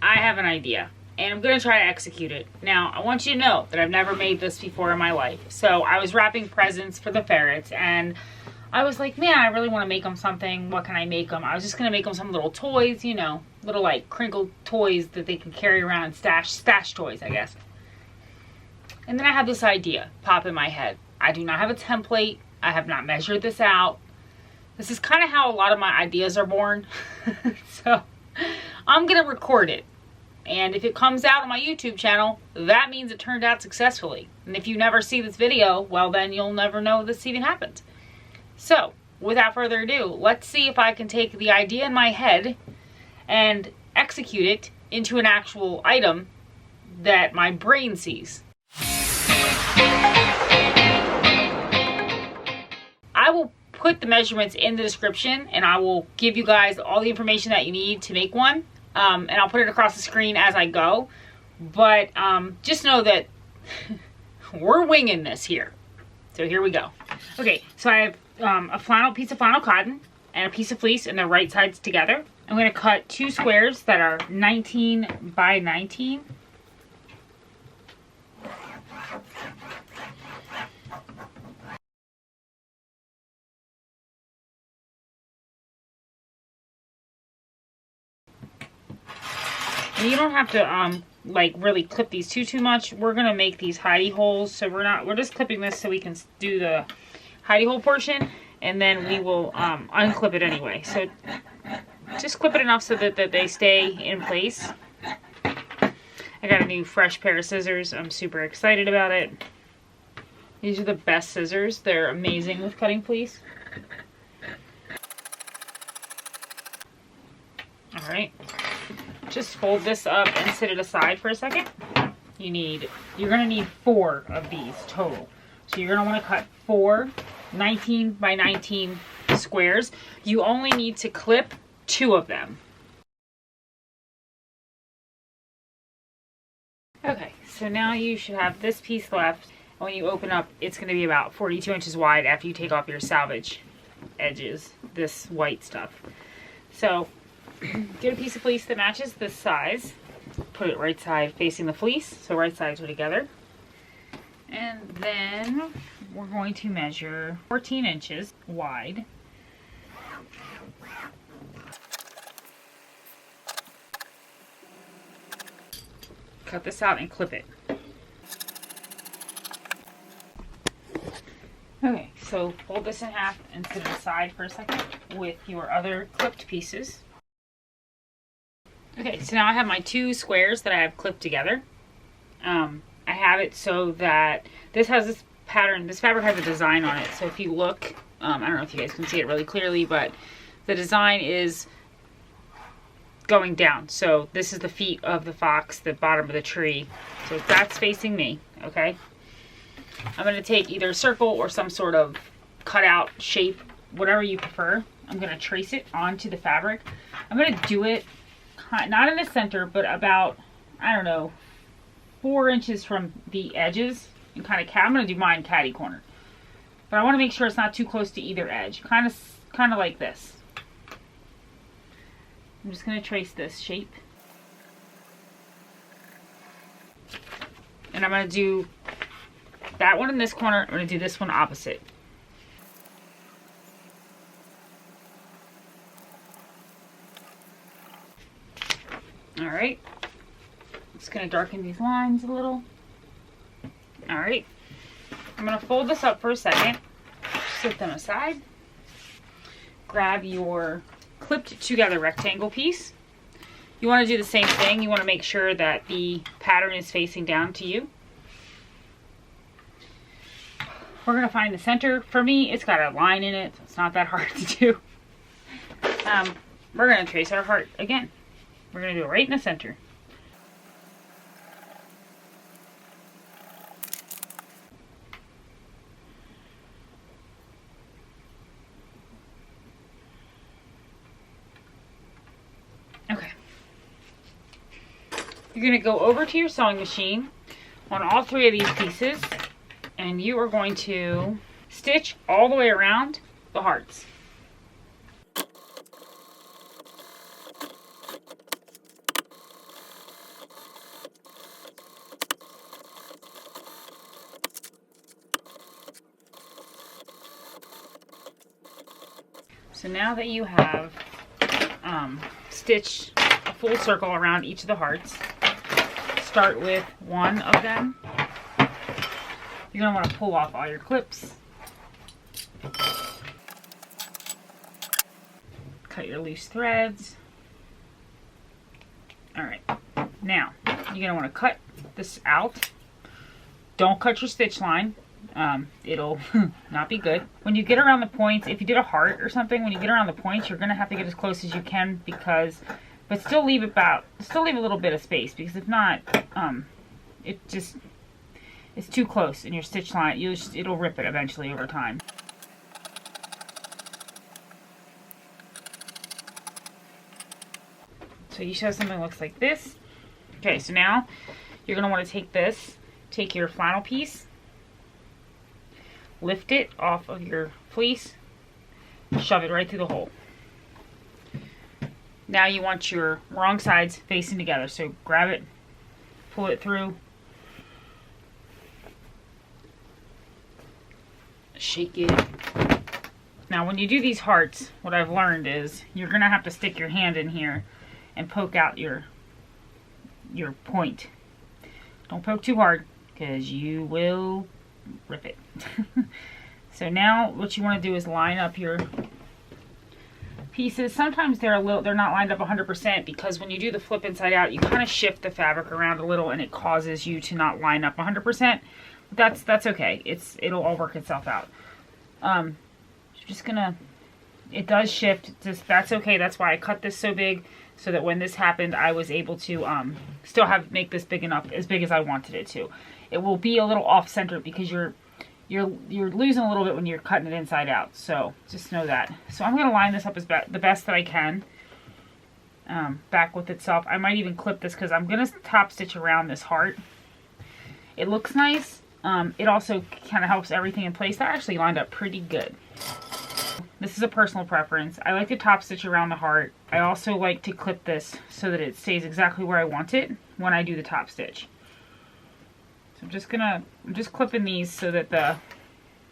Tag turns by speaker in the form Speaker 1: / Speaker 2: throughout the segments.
Speaker 1: I have an idea and I'm gonna try to execute it. Now, I want you to know that I've never made this before in my life. So I was wrapping presents for the ferrets and I was like, man, I really want to make them something. What can I make them? I was just gonna make them some little toys, you know, little like crinkle toys that they can carry around and stash toys, I guess. And then I had this idea pop in my head. I do not have a template. I have not measured this out. This is kind of how a lot of my ideas are born. So I'm going to record it. And if it comes out on my YouTube channel, that means it turned out successfully. And if you never see this video, well, then you'll never know this even happened. So without further ado, let's see if I can take the idea in my head and execute it into an actual item that my brain sees. I will put the measurements in the description and I will give you guys all the information that you need to make one. And I'll put it across the screen as I go. But just know that we're winging this here. So here we go. Okay, so I have a piece of flannel cotton and a piece of fleece and the right sides together. I'm going to cut 2 squares that are 19 by 19. You don't have to like really clip these too much. We're gonna make these hidey holes, so we're just clipping this so we can do the hidey hole portion, and then we will unclip it anyway. So just clip it enough so that they stay in place. I got a new fresh pair of scissors. I'm super excited about it. These are the best scissors. They're amazing with cutting fleece. All right. Just fold this up and sit it aside for a second. You're gonna need 4 of these total. So you're gonna wanna cut 4 19 by 19 squares. You only need to clip 2 of them. Okay, so now you should have this piece left. When you open up, it's gonna be about 42 inches wide after you take off your salvage edges, this white stuff. So get a piece of fleece that matches this size. Put it right side facing the fleece, so right sides are together. And then we're going to measure 14 inches wide. Cut this out and clip it. Okay, so fold this in half and set it aside for a second with your other clipped pieces. Okay, so now I have my 2 squares that I have clipped together. I have it so that this has this pattern, this fabric has a design on it. So if you look, I don't know if you guys can see it really clearly, but the design is going down. So this is the feet of the fox, the bottom of the tree. So that's facing me, okay? I'm going to take either a circle or some sort of cutout shape, whatever you prefer. I'm going to trace it onto the fabric. I'm going to do it not in the center, but about, I don't know, 4 inches from the edges. And kind of, I'm going to do mine catty corner. But I want to make sure it's not too close to either edge. Kind of like this. I'm just going to trace this shape. And I'm going to do that one in this corner. I'm going to do this one opposite. Alright, just going to darken these lines a little. Alright, I'm going to fold this up for a second, sit them aside, grab your clipped together rectangle piece. You want to do the same thing. You want to make sure that the pattern is facing down to you. We're going to find the center. For me, it's got a line in it, so it's not that hard to do. We're going to trace our heart again. We're going to do it right in the center. Okay. You're going to go over to your sewing machine on all 3 of these pieces, and you are going to stitch all the way around the hearts. So now that you have stitched a full circle around each of the hearts, start with one of them. You're going to want to pull off all your clips. Cut your loose threads. Alright, now you're going to want to cut this out. Don't cut your stitch line. It'll not be good. When you get around the points, if you did a heart or something, when you get around the points, you're going to have to get as close as you can but still leave a little bit of space, because if not, it's too close in your stitch line. It'll rip it eventually over time. So you should have something that looks like this. Okay, so now you're going to want to take your flannel piece, lift it off of your fleece, shove it right through the hole. Now you want your wrong sides facing together. So grab it, pull it through, shake it. Now when you do these hearts, what I've learned is you're going to have to stick your hand in here and poke out your point. Don't poke too hard, because you will rip it. So now what you want to do is line up your pieces. Sometimes they're not lined up 100%, because when you do the flip inside out, you kind of shift the fabric around a little and it causes you to not line up 100%. That's okay. It'll all work itself out. You're just gonna, it does shift. That's okay. That's why I cut this so big, so that when this happened, I was able to still make this big enough, as big as I wanted it to. It will be a little off center because you're losing a little bit when you're cutting it inside out. So just know that. So I'm going to line this up the best that I can, back with itself. I might even clip this, because I'm going to top stitch around this heart. It looks nice. It also kind of helps everything in place. That actually lined up pretty good. This is a personal preference. I like to top stitch around the heart. I also like to clip this so that it stays exactly where I want it when I do the top stitch. So I'm just clipping these so that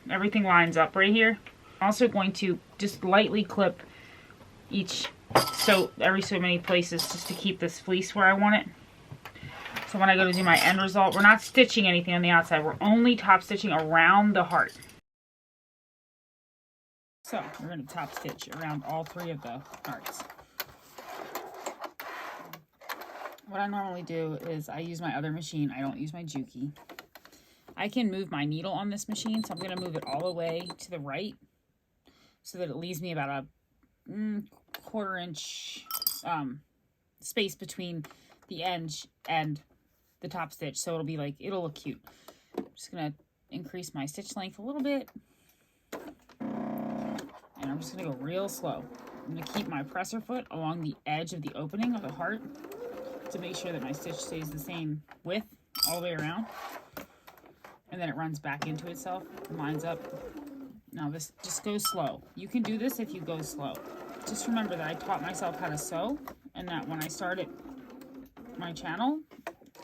Speaker 1: everything lines up right here. I'm also going to just lightly clip every so many places, just to keep this fleece where I want it. So when I go to do my end result, we're not stitching anything on the outside. We're only top stitching around the heart. So we're going to top stitch around all three of the hearts. What I normally do is I use my other machine. I don't use my Juki. I can move my needle on this machine, so I'm going to move it all the way to the right, so that it leaves me about a 1/4 inch space between the edge and the top stitch. So it'll look cute. I'm just going to increase my stitch length a little bit. And I'm just going to go real slow. I'm going to keep my presser foot along the edge of the opening of the heart to make sure that my stitch stays the same width all the way around. And then it runs back into itself and lines up. Now this just goes slow. You can do this if you go slow. Just remember that I taught myself how to sew, and that when I started my channel,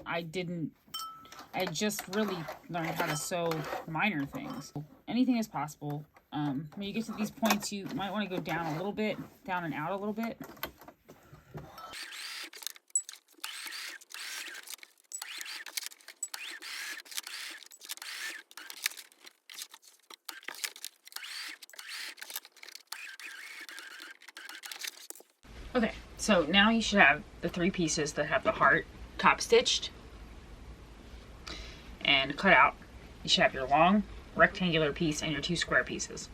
Speaker 1: I just really learned how to sew minor things. Anything is possible. When you get to these points, you might want to go down a little bit, down and out a little bit. Okay, so now you should have the three pieces that have the heart top stitched and cut out. You should have your long rectangular piece and your two square pieces.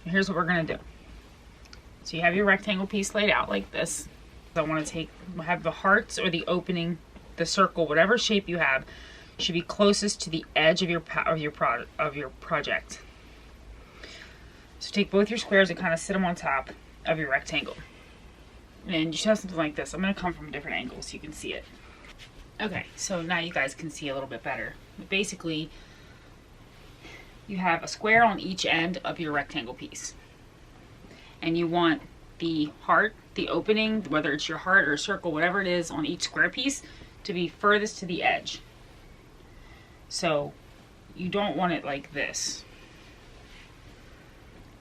Speaker 1: And here's what we're going to do. So you have your rectangle piece laid out like this. I want to have the hearts, or the opening, the circle, whatever shape you have, should be closest to the edge of your project. So take both your squares and kind of sit them on top of your rectangle. And you should have something like this. I'm going to come from a different angle so you can see it. Okay, so now you guys can see a little bit better. But basically, you have a square on each end of your rectangle piece. And you want the heart, the opening, whether it's your heart or a circle, whatever it is on each square piece, to be furthest to the edge. So you don't want it like this,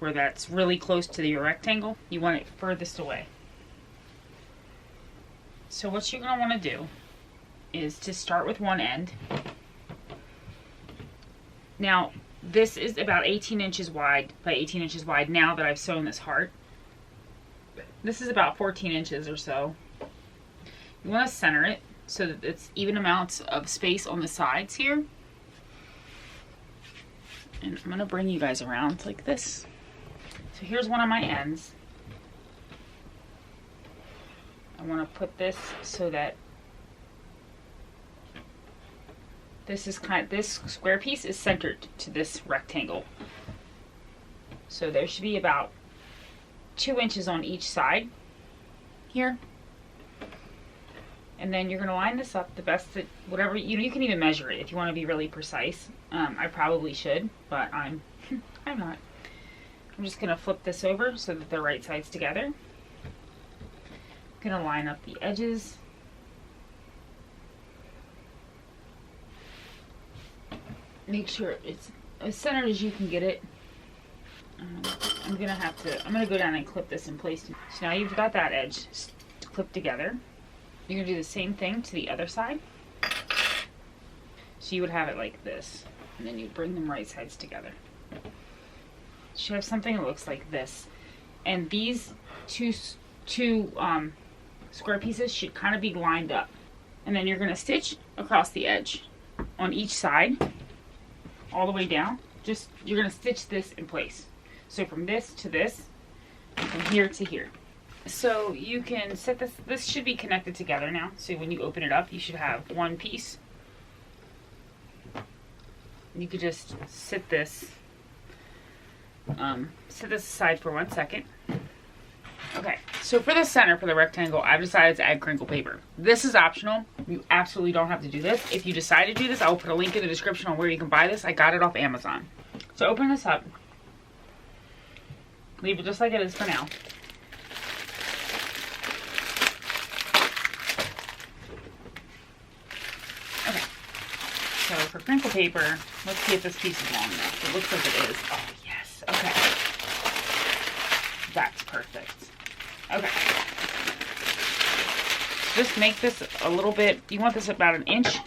Speaker 1: where that's really close to your rectangle. You want it furthest away. So what you're going to want to do is to start with one end. Now, this is about 18 inches wide by 18 inches wide now that I've sewn this heart. This is about 14 inches or so. You want to center it so that it's even amounts of space on the sides here. And I'm going to bring you guys around like this. So here's one of my ends. I want to put this so that this square piece is centered to this rectangle. So there should be about 2 inches on each side here. And then you're going to line this up the best that, whatever, you can even measure it if you want to be really precise. I probably should, but I'm not. I'm just going to flip this over so that they're right sides together. I'm going to line up the edges. Make sure it's as centered as you can get it. I'm going to go down and clip this in place. So now you've got that edge clipped together. You're going to do the same thing to the other side. So you would have it like this, and then you bring them right sides together. You should have something that looks like this. And these two square pieces should kind of be lined up. And then you're going to stitch across the edge on each side, all the way down. You're going to stitch this in place. So from this to this, and from here to here. So you can set this should be connected together now. So when you open it up, you should have one piece. You could just set this aside for 1 second. Okay, so for the center, for the rectangle, I've decided to add crinkle paper. This is optional. You absolutely don't have to do this. If you decide to do this, I will put a link in the description on where you can buy this. I got it off Amazon. So open this up. Leave it just like it is for now. Okay, so for crinkle paper, let's see if this piece is long enough. It looks like it is. Oh, yes. Okay. That's perfect. Okay. Just make this a little bit, you want this about 1 inch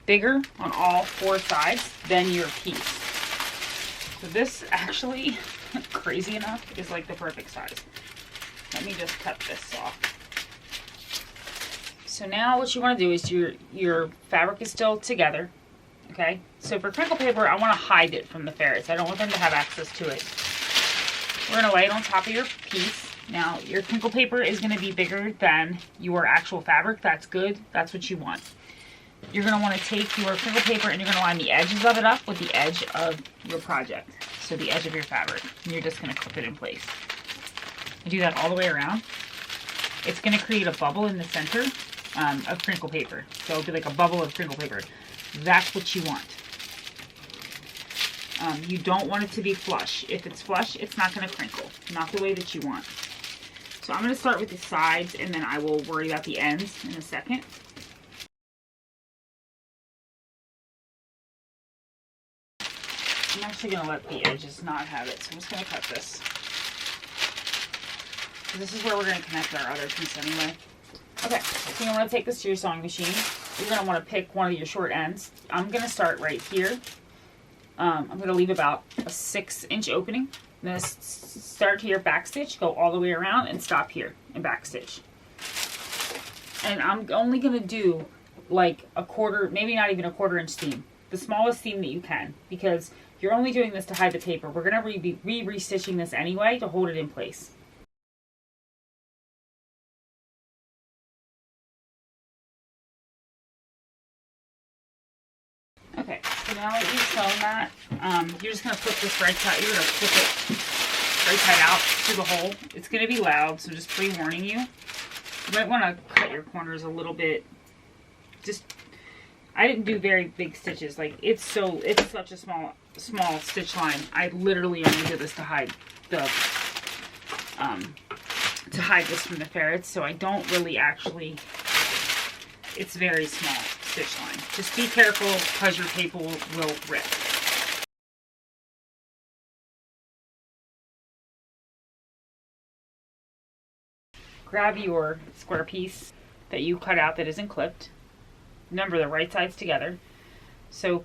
Speaker 1: bigger on all 4 sides than your piece. So this actually, crazy enough, is like the perfect size. Let me just cut this off. So now what you want to do is your fabric is still together. Okay, so for crinkle paper, I want to hide it from the ferrets. I don't want them to have access to it. We're going to lay it on top of your piece. Now, your crinkle paper is going to be bigger than your actual fabric. That's good. That's what you want. You're going to want to take your crinkle paper and you're going to line the edges of it up with the edge of your project. So the edge of your fabric. And you're just going to clip it in place. You do that all the way around. It's going to create a bubble in the center of crinkle paper. So it'll be like a bubble of crinkle paper. That's what you want. You don't want it to be flush. If it's flush, it's not going to crinkle. Not the way that you want. So I'm going to start with the sides and then I will worry about the ends in a second. I'm actually going to let the edges not have it. So I'm just going to cut this. So this is where we're going to connect our other piece anyway. Okay, so you want to take this to your sewing machine. You're going to want to pick one of your short ends. I'm going to start right here. I'm going to leave about a 6-inch opening. I'm going to start here, back stitch, go all the way around, and stop here and back stitch. And I'm only going to do like a quarter, maybe not even a 1/4 inch seam. The smallest seam that you can, because you're only doing this to hide the paper. We're going to be re-stitching this anyway to hold it in place. Okay, so now that you've sewn that, you're just going to flip this right side, you're going to flip it right side out through the hole. It's going to be loud, so just pre-warning you. You might want to cut your corners a little bit. I didn't do very big stitches. Like, it's such a small stitch line. I literally only did this to hide this from the ferrets, so I don't really actually, it's very small stitch line. Just be careful because your paper will rip. grab your square piece that you cut out that isn't clipped. Remember, the right sides together. So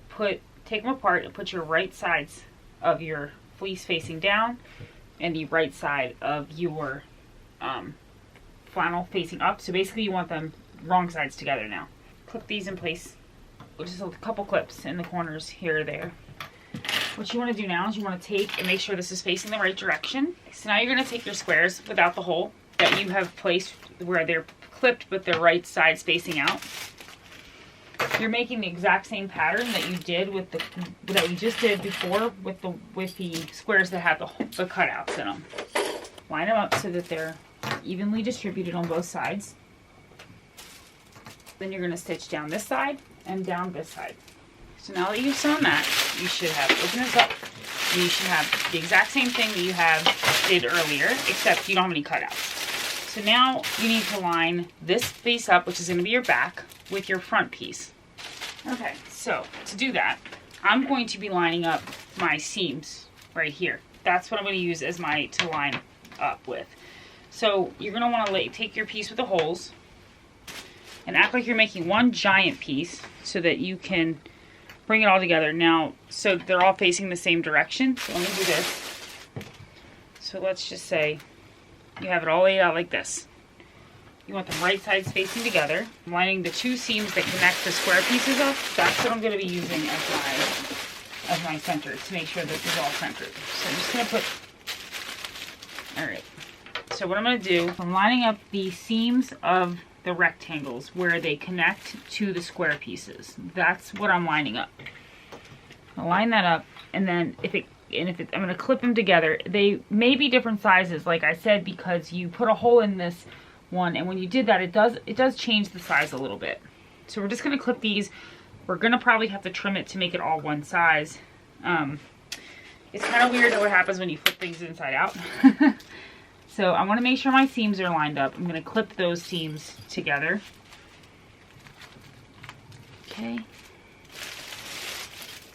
Speaker 1: take them apart and put your right sides of your fleece facing down and the right side of your flannel facing up. So basically you want them wrong sides together now. Clip these in place with just a couple clips in the corners here or there. What you want to do now is you want to take and make sure this is facing the right direction. So now you're going to take your squares without the hole that you have placed where they're clipped with the right sides facing out. You're making the exact same pattern that you did with that we just did before with the squares that have the cutouts in them. Line them up so that they're evenly distributed on both sides. Then you're going to stitch down this side and down this side. So now that you've sewn that, you should have opened this up. And you should have the exact same thing that you did earlier, except you don't have any cutouts. So now you need to line this piece up, which is going to be your back, with your front piece. Okay, so to do that, I'm going to be lining up my seams right here. That's what I'm going to use as to line up with. So you're going to want to take your piece with the holes and act like you're making one giant piece so that you can bring it all together. Now, so they're all facing the same direction. So let me do this. So let's just say you have it all laid out like this. You want the right sides facing together. I'm lining the two seams that connect the square pieces up. That's what I'm going to be using as my center to make sure this is all centered. So I'm just going to put, all right. So what I'm going to do, I'm lining up the seams of the rectangles where they connect to the square pieces. That's what I'm lining up. I'll line that up, and then I'm going to clip them together. They may be different sizes, like I said, because you put a hole in this one, and when you did that, it does change the size a little bit. So we're just going to clip these. We're going to probably have to trim it to make it all one size. It's kind of weird what happens when you flip things inside out. So I want to make sure my seams are lined up. I'm going to clip those seams together. Okay.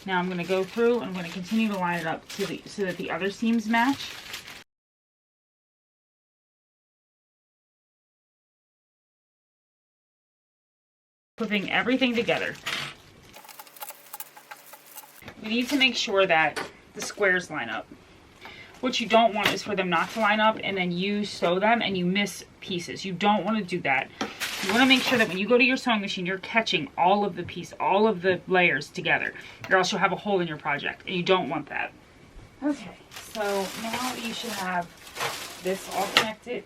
Speaker 1: Now I'm going to go through and I'm going to continue to line it up so that the other seams match. Clipping everything together. We need to make sure that the squares line up. What you don't want is for them not to line up and then you sew them and you miss pieces. You don't want to do that. You want to make sure that when you go to your sewing machine, you're catching all of the layers together, or else you'll have a hole in your project, and you don't want that. Okay, so now you should have this all connected.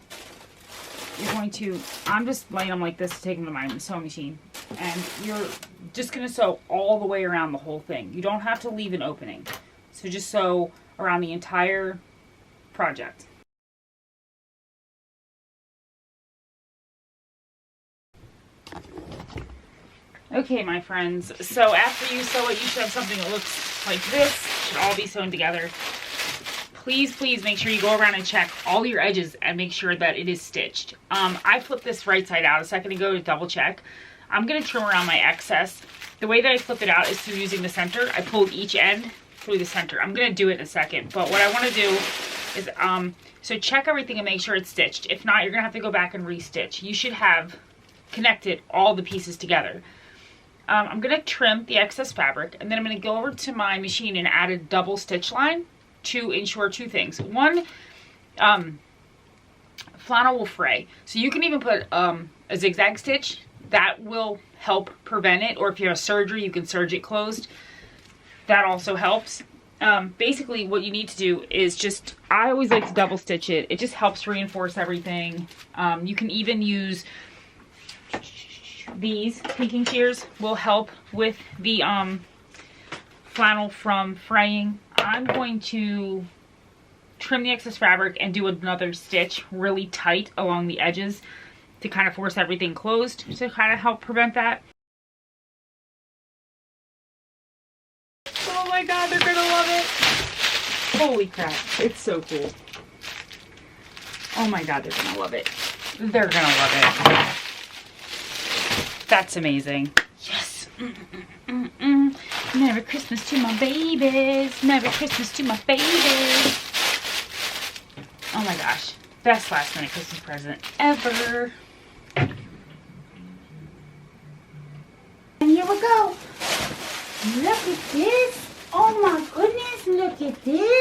Speaker 1: I'm just laying them like this to take them to my sewing machine, and you're just going to sew all the way around the whole thing. You don't have to leave an opening. So just sew around the entire project. Okay, my friends, so after you sew it, you should have something that looks like this. It should all be sewn together. Please, please make sure you go around and check all your edges and make sure that it is stitched. I flipped this right side out a second ago to double check. I'm going to trim around my excess. The way that I flip it out is through using the center. I pulled each end through the center. I'm going to do it in a second, but what I want to do is so check everything and make sure it's stitched. If not, you're going to have to go back and re-stitch. You should have connected all the pieces together. I'm going to trim the excess fabric, and then I'm going to go over to my machine and add a double stitch line to ensure two things. One, flannel will fray, so you can even put a zigzag stitch. That will help prevent it, or if you have surgery, you can serge it closed. That also helps. Basically what you need to do is just, I always like to double stitch it. It just helps reinforce everything. You can even use these pinking shears, will help with the flannel from fraying. I'm going to trim the excess fabric and do another stitch really tight along the edges to kind of force everything closed to kind of help prevent that. Oh my god, they're gonna love it. Holy crap, it's so cool. Oh my god, they're gonna love it. They're gonna love it. That's amazing. Yes. Merry Christmas to my babies. Merry Christmas to my babies. Oh my gosh. Best last minute Christmas present ever. And here we go. Look at this. Oh my goodness, look at this.